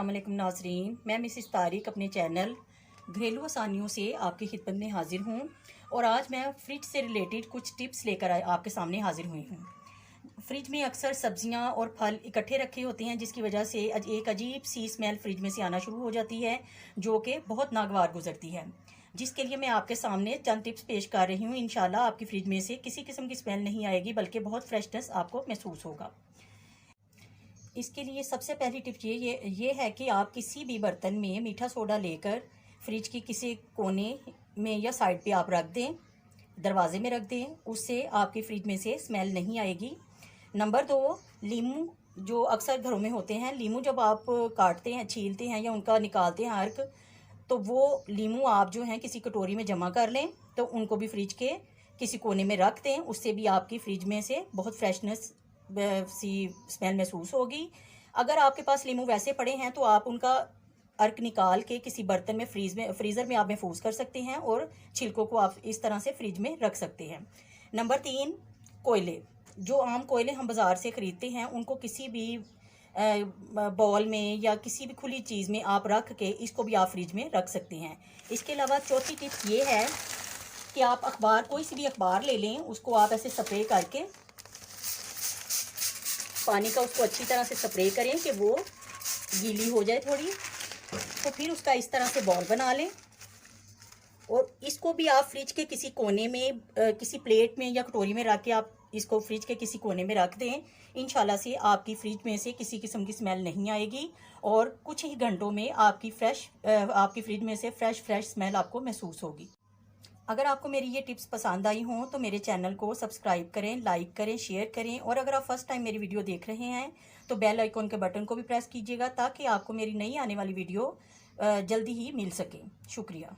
अस्सलाम वालेकुम नाज़रीन, मैं मिसिस तारिक अपने चैनल घरेलू आसानियों से आपकी खिदमत में हाजिर हूँ। और आज मैं फ्रिज से रिलेटेड कुछ टिप्स लेकर आपके सामने हाजिर हुई हूँ। फ्रिज में अक्सर सब्जियाँ और फल इकट्ठे रखे होते हैं, जिसकी वजह से एक अजीब सी स्मेल फ्रिज में से आना शुरू हो जाती है, जो कि बहुत नागवार गुजरती है। जिसके लिए मैं आपके सामने चंद टिप्स पेश कर रही हूँ। इंशाल्लाह आपकी फ्रिज में से किसी किस्म की स्मेल नहीं आएगी, बल्कि बहुत फ्रेशनेस आपको महसूस होगा। इसके लिए सबसे पहली टिप ये है कि आप किसी भी बर्तन में मीठा सोडा लेकर फ्रिज की किसी कोने में या साइड पे आप रख दें, दरवाजे में रख दें। उससे आपकी फ्रिज में से स्मेल नहीं आएगी। नंबर 2, लीमू जो अक्सर घरों में होते हैं, लीमू जब आप काटते हैं, छीलते हैं या उनका निकालते हैं अर्क, तो वो लीमू आप जो हैं किसी कटोरी में जमा कर लें, तो उनको भी फ्रिज के किसी कोने में रख दें। उससे भी आपकी फ्रिज में से बहुत फ्रेशनेस सी स्मेल महसूस होगी। अगर आपके पास लीमू वैसे पड़े हैं तो आप उनका अर्क निकाल के किसी बर्तन में फ्रीज़र में आप महफूज कर सकते हैं और छिलकों को आप इस तरह से फ्रिज में रख सकते हैं। नंबर 3, कोयले। जो आम कोयले हम बाज़ार से ख़रीदते हैं, उनको किसी भी बॉल में या किसी भी खुली चीज़ में आप रख के इसको भी आप फ्रिज में रख सकते हैं। इसके अलावा चौथी टिप ये है कि आप अखबार, कोई सी भी अखबार ले लें, उसको आप ऐसे स्प्रे करके पानी का उसको अच्छी तरह से स्प्रे करें कि वो गीली हो जाए थोड़ी। तो फिर उसका इस तरह से बॉल बना लें और इसको भी आप फ्रिज के किसी कोने में, किसी प्लेट में या कटोरी में रख के आप इसको फ्रिज के किसी कोने में रख दें। इंशाल्लाह से आपकी फ्रिज में से किसी किस्म की स्मेल नहीं आएगी और कुछ ही घंटों में आपकी फ्रिज में से फ्रेश स्मेल आपको महसूस होगी। अगर आपको मेरी ये टिप्स पसंद आई हों तो मेरे चैनल को सब्सक्राइब करें, लाइक करें, शेयर करें। और अगर आप फर्स्ट टाइम मेरी वीडियो देख रहे हैं तो बेल आइकॉन के बटन को भी प्रेस कीजिएगा, ताकि आपको मेरी नई आने वाली वीडियो जल्दी ही मिल सके। शुक्रिया।